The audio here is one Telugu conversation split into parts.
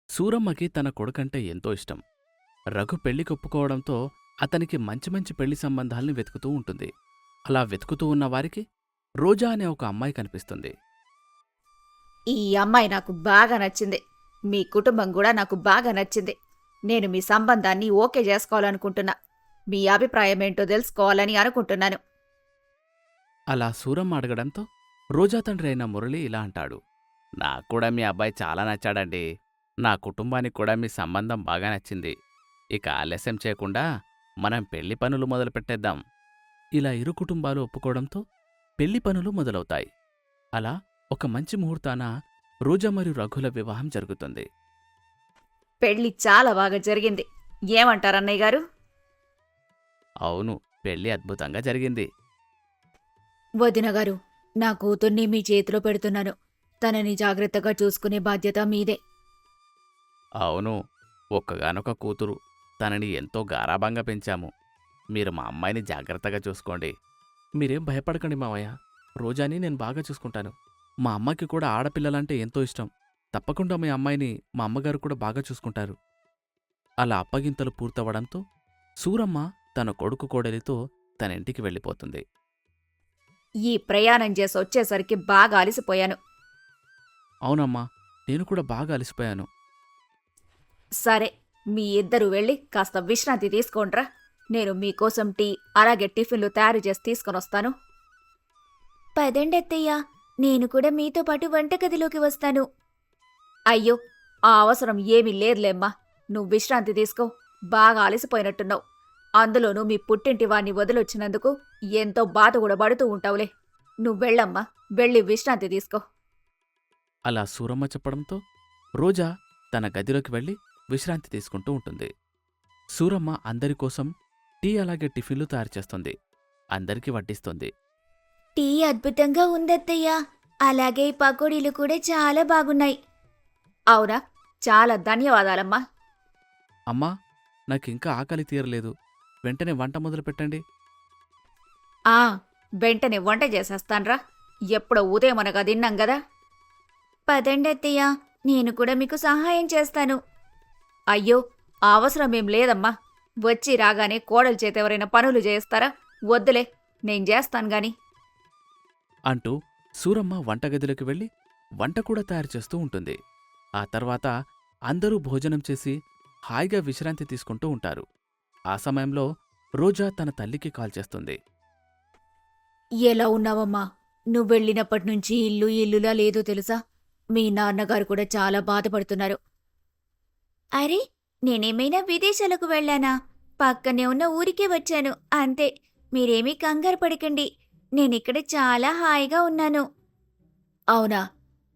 సూరమ్మకి తన కొడుకంటే ఎంతో ఇష్టం. రఘు పెళ్లికొప్పుకోవడంతో అతనికి మంచి మంచి పెళ్లి సంబంధాల్ని వెతుకుతూ ఉంటుంది. అలా వెతుకుతూ ఉన్న వారికి రోజా అనే ఒక అమ్మాయి కనిపిస్తుంది. ఈ అమ్మాయి నాకు బాగా నచ్చింది. మీ కుటుంబం కూడా నాకు బాగా నచ్చింది. నేను మీ సంబంధాన్ని ఓకే చేసుకోవాలనుకుంటున్నా. మీ అభిప్రాయమేంటో తెలుసుకోవాలని అనుకుంటున్నాను. అలా సూరమ్మ అడగడంతో రోజా తండ్రి అయిన మురళి ఇలా అంటాడు. నాక్కూడా మీ అబ్బాయి చాలా నచ్చాడండి. నా కుటుంబానికి కూడా మీ సంబంధం బాగా నచ్చింది. ఇక ఆలస్యం చేయకుండా మనం పెళ్లి పనులు మొదలుపెట్టేద్దాం. ఇలా ఇరు కుటుంబాలు ఒప్పుకోవడంతో పెళ్లి పనులు మొదలవుతాయి. అలా ఒక మంచి ముహూర్తాన రోజా మరియు రఘుల వివాహం జరుగుతుంది. పెళ్లి చాలా బాగా జరిగింది. ఏమంటారన్నయ్య గారు? అవును, పెళ్లి అద్భుతంగా జరిగింది. వదిన గారు, నా కూతుర్ని మీ చేతిలో పెడుతున్నాను. తనని జాగ్రత్తగా చూసుకునే బాధ్యత మీదే. అవును, ఒక్కగానొక కూతురు. తనని ఎంతో గారాబంగా పెంచాము. మీరు మా అమ్మాయిని జాగ్రత్తగా చూసుకోండి. మీరేం భయపడకండి మావయ్య. రోజాని నేను బాగా చూసుకుంటాను. మా అమ్మకి కూడా ఆడపిల్లలంటే ఎంతో ఇష్టం. తప్పకుండా మీ అమ్మాయిని మా అమ్మగారు కూడా బాగా చూసుకుంటారు. అలా అప్పగింతలు పూర్తవడంతో సూరమ్మ తన కొడుకు కోడలితో తన ఇంటికి వెళ్ళిపోతుంది. ఈ ప్రయాణం చేసి వచ్చేసరికి బాగా అలసిపోయాను. అవునమ్మా, నేను కూడా బాగా అలసిపోయాను. సరే, మీ ఇద్దరు వెళ్ళి కాస్త విశ్రాంతి తీసుకోండ్రా. నేను మీకోసం టీ అలాగే టిఫిన్లు తయారు చేసి తీసుకొనొస్తాను. పదండత్తయ్యా, నేను కూడా మీతో పాటు వంటగదిలోకి వస్తాను. అయ్యో, ఆ అవసరం ఏమీ లేదులేమ్మా. నువ్వు విశ్రాంతి తీసుకో. బాగా అలసిపోయినట్టున్నావు. అందులోనూ మీ పుట్టింటి వాణ్ణి వదిలొచ్చినందుకు ఎంతో బాధ కూడా పడుతూ ఉంటావులే. నువ్వెళ్ళమ్మా, వెళ్ళి విశ్రాంతి తీసుకో. అలా సూరమ్మ చెప్పడంతో రోజా తన గదిలోకి వెళ్ళి విశ్రాంతి తీసుకుంటూ ఉంటుంది. సూరమ్మ అందరికోసం టీ అలాగే టిఫిన్లు తయారు చేస్తుంది. అందరికీ వడ్డిస్తుంది. టీ అద్భుతంగా ఉందత్తయ్యా. అలాగే ఈ పకోడీలు కూడా చాలా బాగున్నాయి. అవునా? చాలా ధన్యవాదాలమ్మా. అమ్మా, నాకింకా ఆకలి తీరలేదు. వెంటనే వంట మొదలు పెట్టండి. ఆ, వెంటనే వంట చేసేస్తాన్రా. ఎప్పుడో ఉదయం అనగా తిన్నాం గదా. పదండత్తయ్యా, నేను కూడా మీకు సహాయం చేస్తాను. అయ్యో, ఆ అవసరమేం లేదమ్మా. వచ్చి రాగానే కోడలు చేతెవరైనా పనులు చేస్తారా? వద్దులే, నేను చేస్తాను గాని. అంటూ సూరమ్మ వంటగదిలోకి వెళ్ళి వంట కూడా తయారు చేస్తూ ఉంటుంది. ఆ తర్వాత అందరూ భోజనం చేసి హాయిగా విశ్రాంతి తీసుకుంటూ ఉంటారు. ఆ సమయంలో రోజా తన తల్లికి కాల్ చేస్తుంది. ఎలా ఉన్నావమ్మా? నువ్వెళ్ళినప్పటినుంచి ఇల్లులా లేదో తెలుసా? మీ నాన్నగారు కూడా చాలా బాధపడుతున్నారు. అరే, నేనేమైనా విదేశాలకు వెళ్ళానా? పక్కనే ఉన్న ఊరికే వచ్చాను అంతే. మీరేమీ కంగారు పడకండి. నేనిక్కడ చాలా హాయిగా ఉన్నాను. అవునా?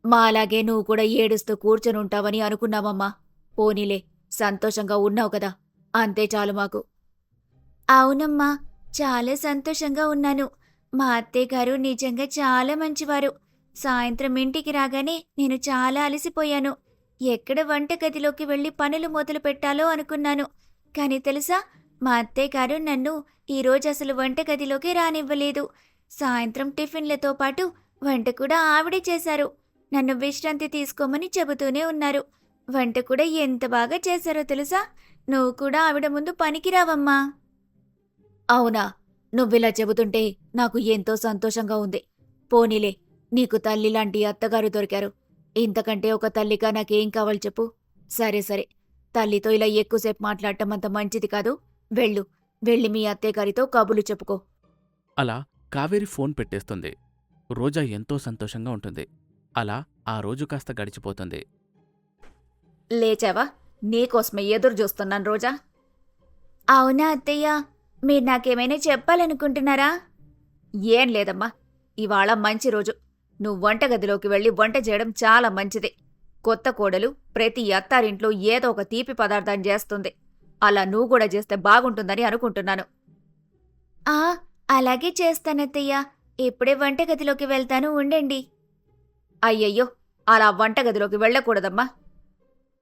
మాలాగే నువ్వు కూడా ఏడుస్తూ కూర్చొనుంటావని అనుకున్నావమ్మా. పోనీలే, సంతోషంగా ఉన్నావు కదా, అంతే చాలు మాకు. అవునమ్మా, చాలా సంతోషంగా ఉన్నాను. మా అత్తయ్యగారు నిజంగా చాలా మంచివారు. సాయంత్రం ఇంటికి రాగానే నేను చాలా అలసిపోయాను. ఎక్కడ వంటగదిలోకి వెళ్ళి పనులు మొదలు పెట్టాలో అనుకున్నాను. కాని తెలుసా, మా అత్తయ్యగారు నన్ను ఈరోజు అసలు వంటగదిలోకి రానివ్వలేదు. సాయంత్రం టిఫిన్లతో పాటు వంట కూడా ఆవిడే చేశారు. నన్ను విశ్రాంతి తీసుకోమని చెబుతూనే ఉన్నారు. వంట కూడా ఎంత బాగా చేశారో తెలుసా? నువ్వు కూడా ఆవిడ ముందు పనికిరావమ్మా. అవునా? నువ్విలా చెబుతుంటే నాకు ఎంతో సంతోషంగా ఉంది. పోనీలే, నీకు తల్లిలాంటి అత్తగారు దొరికారు. ఇంతకంటే ఒక తల్లిగా నాకేం కావాలి చెప్పు. సరే సరే, తల్లితో ఇలా ఎక్కువసేపు మాట్లాడటం అంత మంచిది కాదు. వెళ్ళు, వెళ్ళి మీ అత్తయ్యగారితో కబులు చెప్పుకో. అలా కావేరి ఫోన్ పెట్టేస్తుంది. రోజా ఎంతో సంతోషంగా ఉంటుంది. అలా ఆ రోజు కాస్త గడిచిపోతుంది. లేచావా? నీకోసమే ఎదురు చూస్తున్నాను రోజా. అవునా అత్తయ్య, మీరు నాకేమైనా చెప్పాలనుకుంటున్నారా? ఏం లేదమ్మా, ఇవాళ మంచి రోజు. నువ్వు వంటగదిలోకి వెళ్ళి వంట చేయడం చాలా మంచిది. కొత్త కోడలు ప్రతి అత్తారింట్లో ఏదో ఒక తీపి పదార్థాన్ని చేస్తుంది. అలా నువ్వు కూడా చేస్తే బాగుంటుందని అనుకుంటున్నాను. ఆ, అలాగే చేస్తానత్తయ్య. ఇప్పుడే వంటగదిలోకి వెళ్తాను, ఉండండి. అయ్యయ్యో, అలా వంటగదిలోకి వెళ్ళకూడదమ్మా.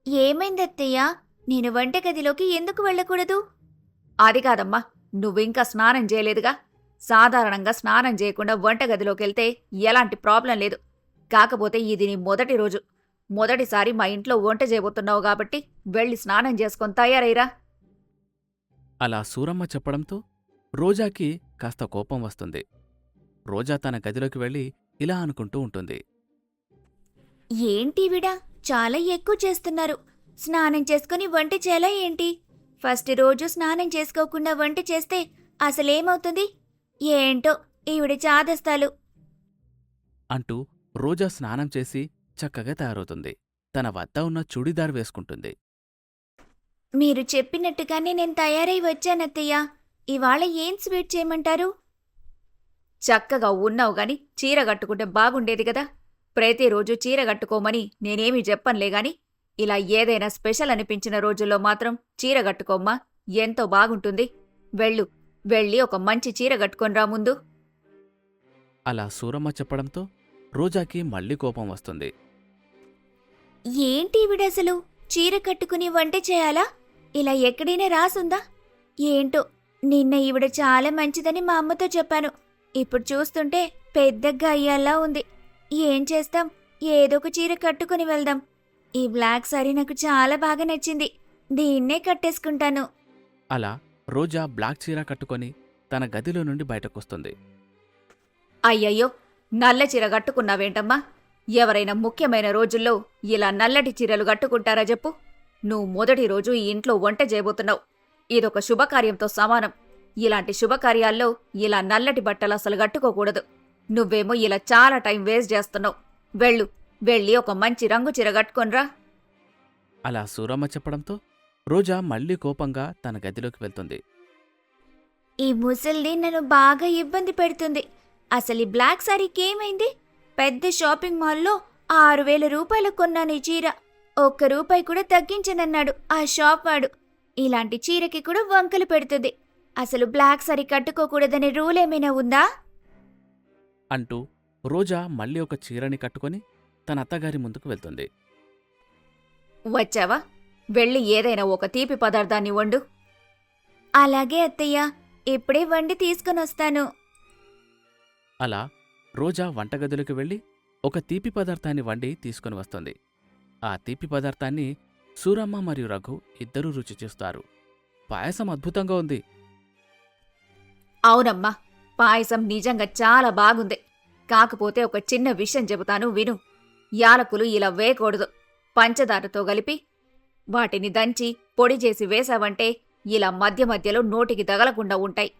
ఏమైందత్తయ్య? నేను వంటగదిలోకి ఎందుకు వెళ్ళకూడదు? అది కాదమ్మా, నువ్వింకా స్నానం చేయలేదుగా. సాధారణంగా స్నానం చేయకుండా వంటగదిలోకెళ్తే ఎలాంటి ప్రాబ్లం లేదు. కాకపోతే ఇది నీ మొదటి రోజు. మొదటిసారి మా ఇంట్లో వంట చేయబోతున్నావు కాబట్టి వెళ్ళి స్నానం చేసుకొని తయారైరా. అలా సూరమ్మ చెప్పడంతో రోజాకి కాస్త కోపం వస్తుంది. రోజా తన గదిలోకి వెళ్ళి ఇలా అనుకుంటూ ఉంటుంది. ఏంటి విడా చాలా ఎక్కువ చేస్తున్నారు. స్నానం చేసుకుని వంట చేయాలా ఏంటి? ఫస్ట్ రోజు స్నానం చేసుకోకుండా వంట చేస్తే అసలేమవుతుంది? ఏంటో ఈవిడ చాదస్తాలు. అంటూ రోజా స్నానం చేసి చక్కగా తయారవుతుంది. తన వద్ద ఉన్న చుడిదార్ వేసుకుంటుంది. మీరు చెప్పినట్టుగానే నేను తయారై వచ్చానత్తయ్య. ఇవాళ ఏం స్వీట్ చేయమంటారు? చక్కగా ఉన్నావు గాని చీర కట్టుకుంటే బాగుండేది కదా. ప్రతిరోజు చీర కట్టుకోమని నేనేమీ చెప్పనులే గాని ఇలా ఏదైనా స్పెషల్ అనిపించిన రోజుల్లో మాత్రం చీర కట్టుకోమ్మా, ఎంతో బాగుంటుంది. వెళ్ళి ఒక మంచి చీర కట్టుకొనిరా ముందు. అలా సూరమ్మ చెప్పడంతో రోజాకి మళ్ళీ కోపం వస్తుంది. ఏంటి ఈవిడసలు చీర కట్టుకుని వంట చేయాలా? ఇలా ఎక్కడైనా రాసుందా? ఏంటో నిన్న ఈవిడ చాలా మంచిదని మా అమ్మతో చెప్పాను. ఇప్పుడు చూస్తుంటే పెద్ద గయ్యాల్లా ఉంది. ఏం చేస్తాం, ఏదో ఒక చీర కట్టుకుని వెళ్దాం. ఈ బ్లాక్ సారీ నాకు చాలా బాగా నచ్చింది. దీన్నే కట్టేసుకుంటాను. అలా రోజా బ్లాక్ చీర కట్టుకొని తన గదిలో నుండి బయటకొస్తుంది. అయ్యయ్యో, నల్ల చీర కట్టుకున్నావేంటమ్మా? ఎవరైనా ముఖ్యమైన రోజుల్లో ఇలా నల్లటి చీరలు కట్టుకుంటారా చెప్పు? నువ్వు మొదటి రోజు ఈ ఇంట్లో వంట చేయబోతున్నావు. ఇదొక శుభకార్యంతో సమానం. ఇలాంటి శుభకార్యాల్లో ఇలా నల్లటి బట్టలు అసలు కట్టుకోకూడదు. నువ్వేమో ఇలా చాలా టైం వేస్ట్ చేస్తున్నావు. వెళ్ళి ఒక మంచి రంగు చీర కట్టుకొనిరా. అలా సూరమ్మ చెప్పడంతో రోజా మళ్ళీ కోపంగా తన గదిలోకి వెళ్తుంది. ఈ ముసల్ది నన్ను బాగా ఇబ్బంది పెడుతుంది. అసలు ఈ బ్లాక్ సారీకేమైంది? పెద్ద షాపింగ్ మాల్లో 6,000 రూపాయలు కొన్నాను ఈ చీర. ₹1 కూడా తగ్గించనన్నాడు ఆ షాప్ వాడు. ఇలాంటి చీరకి కూడా వంకలు పెడుతుంది. అసలు బ్లాక్ సారీ కట్టుకోకూడదనే రూల్ ఏమైనా ఉందా? అంటూ రోజా మళ్ళీ ఒక చీరని కట్టుకొని తన అత్తగారి ముందుకు వెళ్తుంది. వచ్చావా? వెళ్ళి ఏదైనా ఒక తీపి పదార్థాన్ని వండు. అలాగే అత్తయ్య, ఇప్పుడే వండి తీసుకునొస్తాను. అలా రోజా వంటగదిలోకి వెళ్ళి ఒక తీపి పదార్థాన్ని వండి తీసుకుని వస్తుంది. ఆ తీపి పదార్థాన్ని సూరమ్మ మరియు రఘు ఇద్దరూ రుచి చూస్తారు. పాయసం అద్భుతంగా ఉంది. అవునమ్మా, పాయసం నిజంగా చాలా బాగుంది. కాకపోతే ఒక చిన్న విషయం చెబుతాను విను. యాలకులు ఇలా వేయకూడదు. పంచదారతో కలిపి వాటిని దంచి పొడి చేసి వేశావంటే ఇలా మధ్య మధ్యలో నోటికి తగలకుండా ఉంటాయి.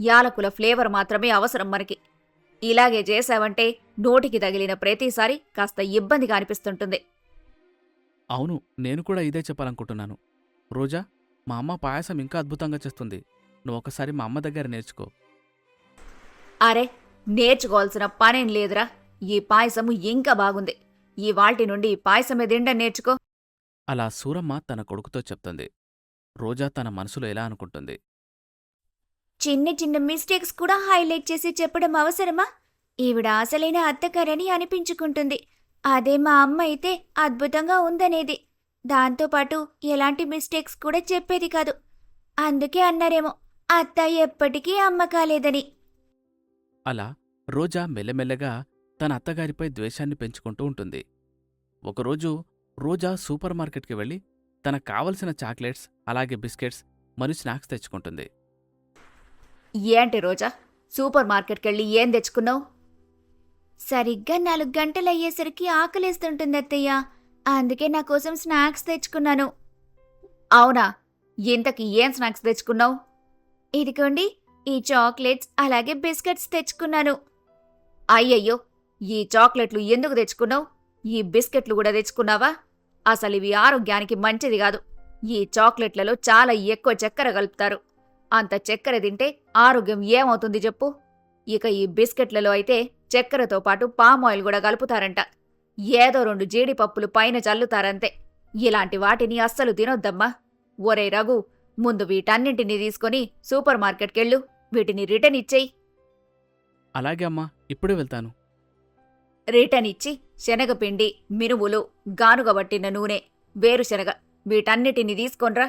యాలకుల ఫ్లేవర్ మాత్రమే అవసరం మనకి. ఇలాగే చేశావంటే నోటికి తగిలిన ప్రతిసారి కాస్త ఇబ్బందిగా అనిపిస్తుంటుంది. అవును, నేను కూడా ఇదే చెప్పాలనుకుంటున్నాను. రోజా, మా అమ్మ పాయసం ఇంకా అద్భుతంగా చేస్తుంది. నువ్వు ఒకసారి మా అమ్మ దగ్గర నేర్చుకో. అరే, నేర్చుకోవాల్సిన పనేం లేదురా. ఈ పాయసము ఇంకా బాగుంది. ఈ వాల్టి నుండి ఈ పాయసమే తిండం నేర్చుకో. అలా సూరమ్మ తన కొడుకుతో చెప్తుంది. రోజా తన మనసులో ఎలా అనుకుంటుంది. చిన్న చిన్న మిస్టేక్స్ కూడా హైలైట్ చేసి చెప్పడం అవసరమా? ఈవిడ అసలైన అత్తగారని అనిపించుకుంటుంది. అదే మా అమ్మ అయితే అద్భుతంగా ఉందనేది. దాంతోపాటు ఎలాంటి మిస్టేక్స్ కూడా చెప్పేది కాదు. అందుకే అన్నారేమో అత్త ఎప్పటికీ అమ్మ కాలేదని. అలా రోజా మెల్లమెల్లగా తన అత్తగారిపై ద్వేషాన్ని పెంచుకుంటూ ఉంటుంది. ఒకరోజు రోజా సూపర్ మార్కెట్కి వెళ్ళి తనకు కావలసిన చాక్లెట్స్, అలాగే బిస్కెట్స్ మరియు స్నాక్స్ తెచ్చుకుంటుంది. ఏంటి రోజా, సూపర్ మార్కెట్కెళ్ళి ఏం తెచ్చుకున్నావు? సరిగ్గా 4 గంటలయ్యేసరికి ఆకలేస్తుంటుంది అత్తయ్య. అందుకే నా కోసం స్నాక్స్ తెచ్చుకున్నాను. అవునా? ఇంతకీ ఏం స్నాక్స్ తెచ్చుకున్నావు? ఇదిగోండి, ఈ చాక్లెట్స్ అలాగే బిస్కెట్స్ తెచ్చుకున్నాను. అయ్యయ్యో, ఈ చాక్లెట్లు ఎందుకు తెచ్చుకున్నావు? ఈ బిస్కెట్లు కూడా తెచ్చుకున్నావా? అసలు ఇవి ఆరోగ్యానికి మంచిది కాదు. ఈ చాక్లెట్లలో చాలా ఎక్కువ చక్కెర కలుపుతారు. అంత చక్కెర తింటే ఆరోగ్యం ఏమవుతుంది చెప్పు? ఇక ఈ బిస్కెట్లలో అయితే చక్కెరతో పాటు పామాయిల్ కూడా కలుపుతారంట. ఏదో 2 జీడిపప్పులు పైన చల్లుతారంతే. ఇలాంటి వాటిని అస్సలు తినొద్దమ్మా. ఒరే రఘు, ముందు వీటన్నింటినీ తీసుకొని సూపర్ మార్కెట్కెళ్ళు. వీటిని రిటర్న్ ఇచ్చేయి. అలాగే అమ్మా, ఇప్పుడే వెళ్తాను. రిటర్న్ ఇచ్చి శనగపిండి, మినుములు, గానుగబట్టిన నూనె, వేరుశనగ వీటన్నిటిని తీసుకొన్రా.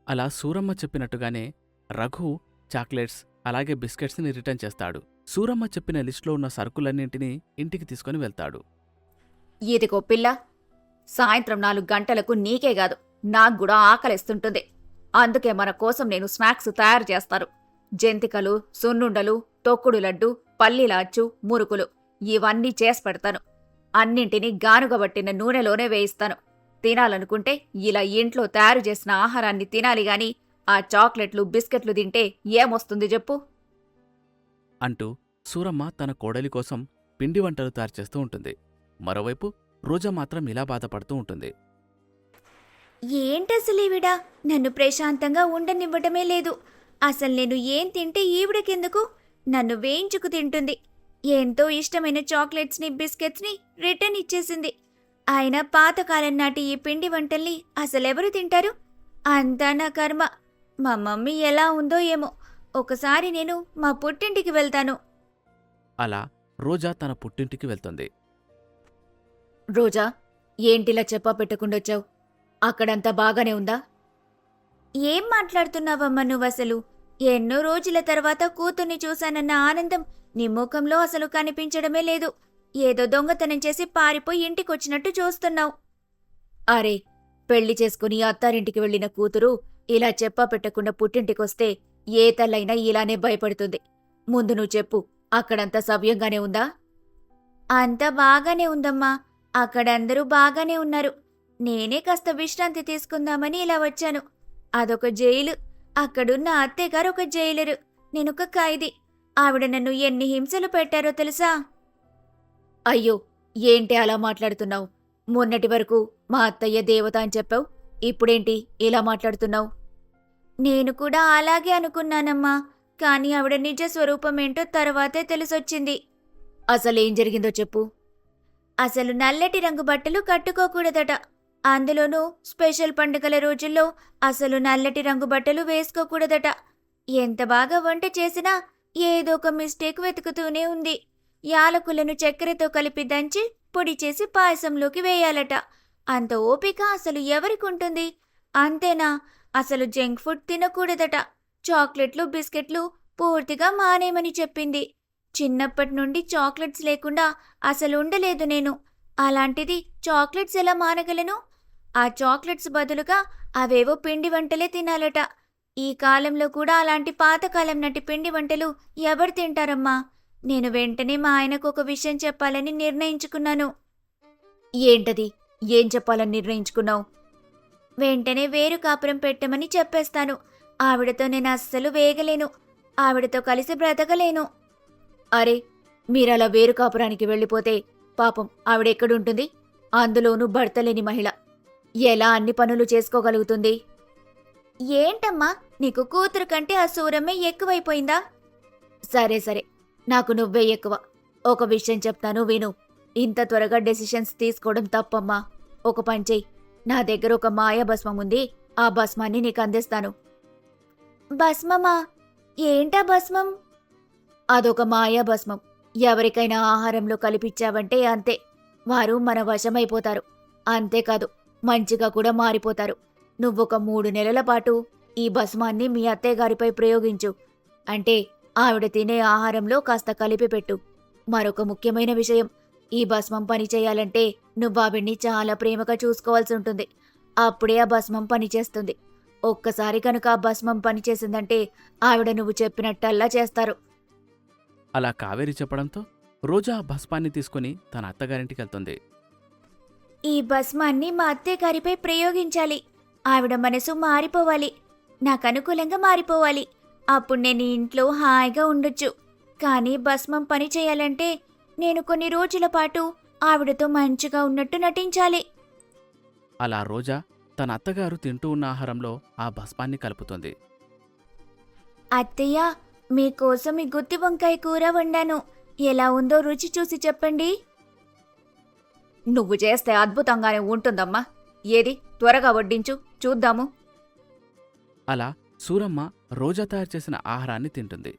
అలా సూరమ్మ చెప్పినట్టుగానే రఘు చాక్లెట్స్ అలాగే బిస్కెట్స్ని రిటర్న్ చేస్తాడు. సూరమ్మ చెప్పిన లిస్టులో ఉన్న సరుకులన్నింటినీ ఇంటికి తీసుకొని వెళ్తాడు. ఇదిగో పిల్ల, సాయంత్రం 4 గంటలకు నీకే కాదు నాకు కూడా ఆకలిస్తుంటుంది. అందుకే మన కోసం నేను స్నాక్స్ తయారు చేస్తాను. జంతికలు, సున్నుండలు, తొక్కుడు లడ్డు, పల్లీల అచ్చు, మురుకులు ఇవన్నీ చేసి పెడతాను. అన్నింటినీ గానుగబట్టిన నూనెలోనే వేయిస్తాను. తినాలనుకుంటే ఇలా ఇంట్లో తయారు చేసిన ఆహారాన్ని తినాలి గాని ఆ చాక్లెట్లు, బిస్కెట్లు తింటే ఏమొస్తుంది చెప్పు? అంటూ సూరమ్మ తన కోడలి కోసం పిండి వంటలు తయారు చేస్తూ ఉంటుంది. మరోవైపు రోజా మాత్రం ఇలా బాధపడుతూ ఉంటుంది. ఏంటసలీవిడా నన్ను ప్రశాంతంగా ఉండనివ్వటమే లేదు. అసలు నేను ఏం తింటే ఈవిడకెందుకు? నన్ను వేయించుకు తింటుంది. ఎంతో ఇష్టమైన చాక్లెట్స్ని, బిస్కెట్స్ని రిటర్న్ ఇచ్చేసింది. అయినా పాతకాలం నాటి ఈ పిండి వంటల్ని అసలెవరు తింటారు? అంతా నా కర్మ. మా మమ్మీ ఎలా ఉందో ఏమో. ఒకసారి నేను మా పుట్టింటికి వెళ్తాను. అలా రోజా తన పుట్టింటికి వెళ్తుంది. రోజా, ఏంటిలా చెప్పా పెట్టకుండొచ్చావు? అక్కడంతా బాగానే ఉందా? ఏం మాట్లాడుతున్నావమ్మా నువ్వసలు? ఎన్నో రోజుల తర్వాత కూతుర్ని చూశానన్న ఆనందం నీ ముఖంలో అసలు కనిపించడమే లేదు. ఏదో దొంగతనం చేసి పారిపోయి ఇంటికొచ్చినట్టు చూస్తున్నావు. అరే, పెళ్లి చేసుకుని అత్తారింటికి వెళ్లిన కూతురు ఇలా చెప్పా పెట్టకుండా పుట్టింటికొస్తే ఏ తల్లైనా ఇలానే భయపడుతుంది. ముందు నువ్వు చెప్పు, అక్కడంతా సవ్యంగానే ఉందా? అంతా బాగానే ఉందమ్మా. అక్కడందరూ బాగానే ఉన్నారు. నేనే కాస్త విశ్రాంతి తీసుకుందామని ఇలా వచ్చాను. అదొక జైలు. అక్కడున్న అత్తయ్యగారు ఒక జైలరు, నేనొక ఖైదీ. ఆవిడ నన్ను ఎన్ని హింసలు పెట్టారో తెలుసా? అయ్యో, ఏంటి అలా మాట్లాడుతున్నావు? మొన్నటి వరకు మా అత్తయ్య దేవత అని చెప్పావు, ఇప్పుడేంటి ఇలా మాట్లాడుతున్నావు? నేను కూడా అలాగే అనుకున్నానమ్మా, కానీ ఆవిడ నిజ స్వరూపమేంటో తర్వాతే తెలిసొచ్చింది. అసలేం జరిగిందో చెప్పు. అసలు నల్లటి రంగు బట్టలు కట్టుకోకూడదట. అందులోనూ స్పెషల్ పండుగల రోజుల్లో అసలు నల్లటి రంగు బట్టలు వేసుకోకూడదట. ఎంత బాగా వంట చేసినా ఏదో ఒక మిస్టేక్ వెతుకుతూనే ఉంది. యాలకులను చక్కెరతో కలిపి దంచి పొడి చేసి పాయసంలోకి వేయాలట. అంత ఓపిక అసలు ఎవరికుంటుంది? అంతేనా, అసలు జంక్ ఫుడ్ తినకూడదట. చాక్లెట్లు, బిస్కెట్లు పూర్తిగా మానేమని చెప్పింది. చిన్నప్పటి నుండి చాక్లెట్స్ లేకుండా అసలు ఉండలేదు నేను. అలాంటిది చాక్లెట్స్ ఎలా మానగలను? ఆ చాక్లెట్స్ బదులుగా అవేవో పిండి వంటలే తినాలట. ఈ కాలంలో కూడా అలాంటి పాతకాలం నాటి పిండి వంటలు ఎవరు తింటారమ్మా? నేను వెంటనే మా ఆయనకు ఒక విషయం చెప్పాలని నిర్ణయించుకున్నాను. ఏంటది? ఏం చెప్పాలని నిర్ణయించుకున్నావు? వెంటనే వేరు కాపురం పెట్టమని చెప్పేస్తాను. ఆవిడతో నేను అస్సలు వేగలేను. ఆవిడతో కలిసి బ్రతకలేను. అరే, మీరలా వేరు కాపురానికి వెళ్ళిపోతే పాపం ఆవిడెక్కడుంటుంది? అందులోనూ భర్తలేని మహిళ ఎలా అన్ని పనులు చేసుకోగలుగుతుంది? ఏంటమ్మా, నీకు కూతురు కంటే ఆ సూరమ్మే ఎక్కువైపోయిందా? సరే సరే, నాకు నువ్వే ఎక్కువ. ఒక విషయం చెప్తాను విను. ఇంత త్వరగా డెసిషన్స్ తీసుకోవడం తప్పమ్మా. ఒక పని చెయ్యి, నా దగ్గర ఒక మాయా భస్మం ఉంది. ఆ భస్మాన్ని నీకు అందిస్తాను. భస్మమా? ఏంటా భస్మం? అదొక మాయా భస్మం. ఎవరికైనా ఆహారంలో కలిపిచ్చావంటే అంతే, వారు మన వశమైపోతారు. అంతేకాదు, మంచిగా కూడా మారిపోతారు. నువ్వొక 3 నెలల పాటు ఈ భస్మాన్ని మీ అత్తయ్యగారిపై ప్రయోగించు. అంటే ఆవిడ తినే ఆహారంలో కాస్త కలిపి పెట్టు. మరొక ముఖ్యమైన విషయం, ఈ భస్మం పని చేయాలంటే నువ్వావిడ్ని చాలా ప్రేమగా చూసుకోవాల్సి ఉంటుంది. అప్పుడే ఆ భస్మం పనిచేస్తుంది. ఒక్కసారి కనుక ఆ భస్మం పనిచేసిందంటే ఆవిడ నువ్వు చెప్పినట్టల్లా చేస్తారు. అలా కావేరి చెప్పడంతో రోజా ఆ భస్మాన్ని తీసుకుని తన అత్తగారింటికెళ్తుంది. ఈ భస్మాన్ని మా అత్తయ్యగారిపై ప్రయోగించాలి. ఆవిడ మనసు మారిపోవాలి, నాకు అనుకూలంగా మారిపోవాలి. అప్పుడు నేను ఇంట్లో హాయిగా ఉండొచ్చు. కానీ భస్మం పని చేయాలంటే నేను కొన్ని రోజుల పాటు ఆవిడతో మంచిగా ఉన్నట్టు నటించాలి. అలా రోజా తన అత్తగారు తింటూ ఉన్న ఆహారంలో ఆ భస్మాన్ని కలుపుతుంది. అత్తయ్య, మీకోసం ఈ గుత్తి వంకాయ కూర వండాను. ఎలా ఉందో రుచి చూసి చెప్పండి. నువ్వు చేస్తే అద్భుతంగానే ఉంటుందమ్మా. ఏది, త్వరగా వడ్డించు చూద్దాము. అలా సూరమ్మ రోజా తయారు చేసిన ఆహారాన్ని తింటుంది.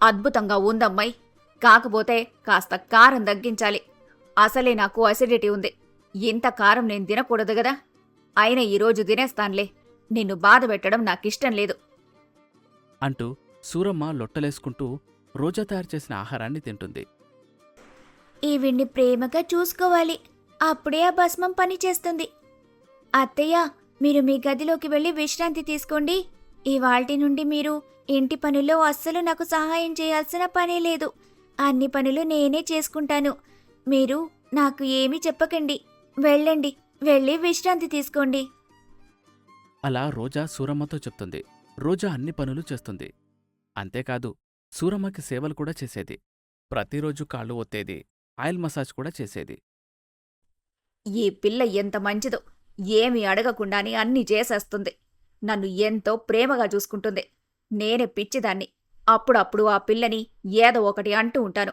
అద్భుతంగా ఉందమ్మాయి, కాకపోతే కాస్త కారం తగ్గించాలి. అసలే నాకు అసిడిటీ ఉంది. ఇంత కారం నేను తినకూడదు గదా. అయినా ఈరోజు తినేస్తాన్లే. నిన్ను బాధ పెట్టడం నాకిష్టం లేదు. అంటూ సూరమ్మ లొట్టలేసుకుంటూ రోజా తయారు చేసిన ఆహారాన్ని తింటుంది. ఈవిడ్ని ప్రేమగా చూసుకోవాలి. అప్పుడే ఆ భస్మం పని చేస్తుంది. అత్తయ్య, మీరు మీ గదిలోకి వెళ్ళి విశ్రాంతి తీసుకోండి. ఇవాల్టి నుండి మీరు ఇంటి పనుల్లో అస్సలు నాకు సహాయం చేయాల్సిన పనే లేదు. అన్ని పనులు నేనే చేసుకుంటాను. మీరు నాకు ఏమీ చెప్పకండి. వెళ్ళండి, వెళ్ళి విశ్రాంతి తీసుకోండి. అలా రోజా సూరమ్మతో చెప్తుంది. రోజా అన్ని పనులు చేస్తుంది. అంతేకాదు సూరమ్మకి సేవలు కూడా చేసేది. ప్రతిరోజు కాళ్ళు ఒత్తేది, ఆయిల్ మసాజ్ కూడా చేసేది. ఈ పిల్ల ఎంత మంచిదో, ఏమీ అడగకుండానే అన్నీ చేసేస్తుంది. నన్ను ఎంతో ప్రేమగా చూసుకుంటుంది. నేనే పిచ్చిదాన్ని. అప్పుడప్పుడు ఆ పిల్లని ఏదో ఒకటి అంటూ ఉంటాను.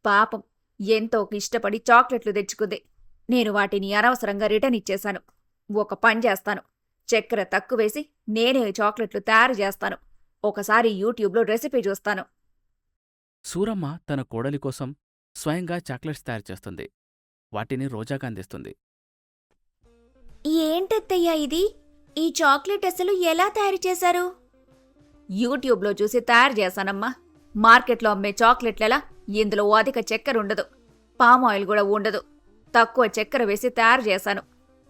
పాపం, ఎంతో ఇష్టపడి చాక్లెట్లు తెచ్చుకుంది. నేను వాటిని అనవసరంగా రిటర్న్ ఇచ్చేశాను. ఒక పని చేస్తాను, చక్కెర తక్కువేసి నేనే చాక్లెట్లు తయారు చేస్తాను. ఒకసారి యూట్యూబ్లో రెసిపీ చూస్తాను. సూరమ్మ తన కోడలి కోసం స్వయంగా చాక్లెట్స్ తయారు చేస్తుంది. వాటిని రోజాకు అందిస్తుంది. ఏంటత్తయ్యా ఇది? ఈ చాక్లెట్ అసలు ఎలా తయారు చేశారు? యూట్యూబ్లో చూసి తయారు చేశానమ్మా. మార్కెట్లో అమ్మే చాక్లెట్లలా ఇందులో అధిక చక్కెర ఉండదు, పామాయిల్ కూడా ఉండదు. తక్కువ చక్కెర వేసి తయారు చేశాను.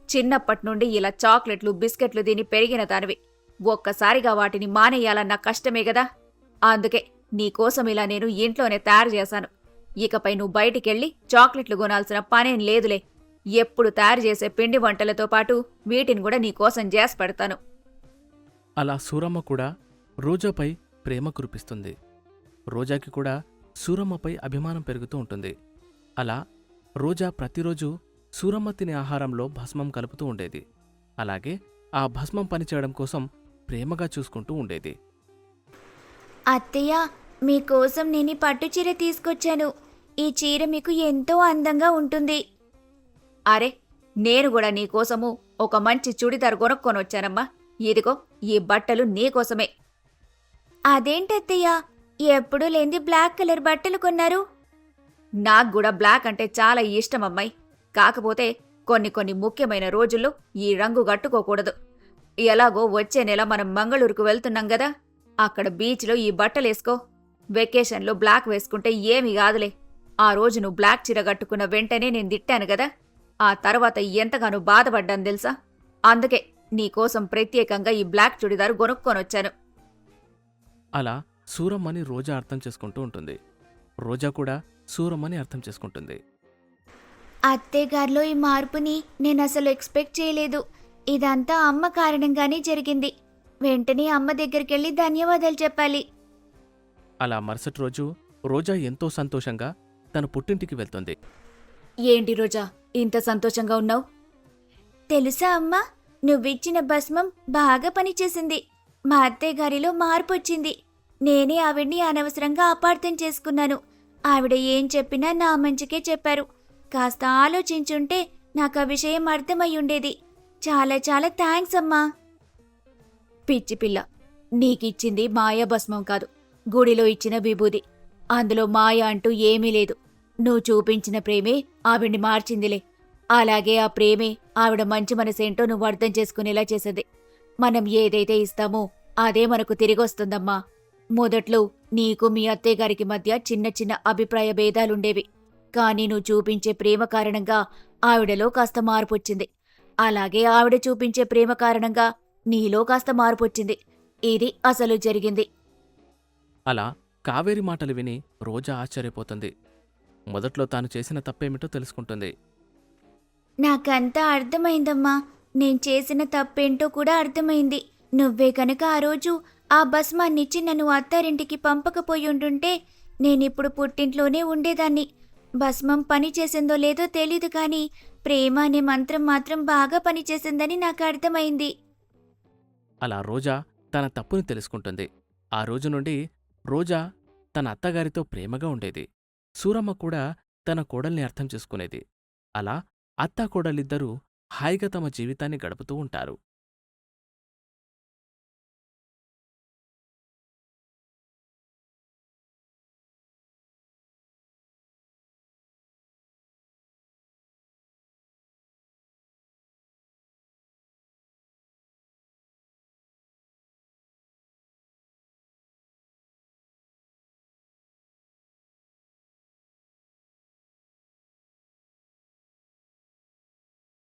చిన్నప్పటి నుండి ఇలా చాక్లెట్లు, బిస్కెట్లు తిని పెరిగిన దానివి. ఒక్కసారిగా వాటిని మానేయాలన్న కష్టమే గదా. అందుకే నీకోసం ఇలా నేను ఇంట్లోనే తయారు చేశాను. ఇకపై నువ్వు బయటికెళ్ళి చాక్లెట్లు కొనాల్సిన పనేం లేదులే. ఎప్పుడు తయారు చేసే పిండి వంటలతో పాటు వీటిని కూడా నీకోసం చేసి పెడతాను. అలా సూరమ్మ కూడా రోజాపై ప్రేమ కురిపిస్తుంది. రోజాకి కూడా సూరమ్మపై అభిమానం పెరుగుతూ ఉంటుంది. అలా రోజా ప్రతిరోజు సూరమ్మ తినే ఆహారంలో భస్మం కలుపుతూ ఉండేది. అలాగే ఆ భస్మం పనిచేయడం కోసం ప్రేమగా చూసుకుంటూ ఉండేది. అత్తయ్య, మీకోసం నేను ఈ పట్టు చీర తీసుకొచ్చాను. ఈ చీర మీకు ఎంతో అందంగా ఉంటుంది. అరే, నేను కూడా నీకోసము ఒక మంచి చుడిదార్ కొనుక్కొనొచ్చానమ్మా. ఇదిగో, ఈ బట్టలు నీకోసమే. అదేంటత్తయ్య, ఎప్పుడూ లేంది బ్లాక్ కలర్ బట్టలు కొన్నారు? నాకు కూడా బ్లాక్ అంటే చాలా ఇష్టమమ్మాయి. కాకపోతే కొన్ని ముఖ్యమైన రోజుల్లో ఈ రంగు కట్టుకోకూడదు. ఎలాగో వచ్చే నెల మనం మంగళూరుకు వెళ్తున్నాం గదా, అక్కడ బీచ్లో ఈ బట్టలేసుకో. వెకేషన్లో బ్లాక్ వేసుకుంటే ఏమీ కాదులే. ఆ రోజు నువ్వు బ్లాక్ చీర కట్టుకున్న వెంటనే నేను తిట్టాను గదా, ఆ తర్వాత ఎంతగానో బాధపడ్డాను తెలుసా. అందుకే నీకోసం ప్రత్యేకంగా ఈ బ్లాక్ చుడిదారు కొనుక్కొనొచ్చాను. అలా సూరమ్మని రోజా అర్థం చేసుకుంటూ ఉంటుంది. రోజా కూడా సూరమ్మని అర్థం చేసుకుంటుంది. అత్తయ్యగారిలో ఈ మార్పుని నేనసలు ఎక్స్పెక్ట్ చేయలేదు. ఇదంతా అమ్మ కారణంగానే జరిగింది. వెంటనే అమ్మ దగ్గరికెళ్ళి ధన్యవాదాలు చెప్పాలి. అలా మరుసటి రోజు రోజా ఎంతో సంతోషంగా తన పుట్టింటికి వెళ్తుంది. ఏంటి రోజా, ఇంత సంతోషంగా ఉన్నావు? తెలుసా అమ్మా, నువ్విచ్చిన భస్మం బాగా పనిచేసింది. మా అత్తయ్య గారిలో మార్పు వచ్చింది. నేనే ఆవిడ్ని అనవసరంగా అపార్థం చేసుకున్నాను. ఆవిడ ఏం చెప్పినా నా మంచికే చెప్పారు. కాస్త ఆలోచించుంటే నాకు ఆ విషయం అర్థమయ్యుండేది. చాలా చాలా థ్యాంక్స్ అమ్మా. పిచ్చి పిల్ల, నీకిచ్చింది మాయా భస్మం కాదు, గుడిలో ఇచ్చిన విభూది. అందులో మాయ అంటూ ఏమీ లేదు. నువ్వు చూపించిన ప్రేమే ఆవిడ్ని మార్చిందిలే. అలాగే ఆ ప్రేమే ఆవిడ మంచి మనసేంటో నువ్వు అర్థం చేసుకునేలా చేసింది. మనం ఏదైతే ఇస్తామో అదే మనకు తిరిగొస్తుందమ్మా. మొదట్లో నీకు మీ అత్తయ్య గారికి మధ్య చిన్న చిన్న అభిప్రాయ భేదాలుండేవి. కానీ నువ్వు చూపించే ప్రేమ కారణంగా ఆవిడలో కాస్త మార్పొచ్చింది. అలాగే ఆవిడ చూపించే ప్రేమ కారణంగా నీలో కాస్త మార్పొచ్చింది. ఇది అసలు జరిగింది. అలా కావేరి మాటలు విని రోజా ఆశ్చర్యపోతుంది. మొదట్లో తాను చేసిన తప్పేమిటో తెలుసుకుంటుంది. నాకంతా అర్థమైందమ్మా. నేను చేసిన తప్పేంటో కూడా అర్థమైంది. నువ్వే కనుక ఆ రోజు ఆ భస్మాన్నిచ్చి నన్ను అత్తారింటికి పంపకపోయుంటుంటే నేనిప్పుడు పుట్టింట్లోనే ఉండేదాన్ని. భస్మం పని చేసిందో లేదో తెలీదు కానీ ప్రేమ అనే మంత్రం మాత్రం బాగా పనిచేసిందని నాకు అర్థమైంది. అలా రోజా తన తప్పుని తెలుసుకుంటుంది. ఆ రోజు నుండి రోజా తన అత్తగారితో ప్రేమగా ఉండేది. సూరమ్మ కూడా తన కోడల్ని అర్థం చేసుకునేది. అలా అత్తాకోడలిద్దరూ హాయిగా తమ జీవితాన్ని గడుపుతూ ఉంటారు.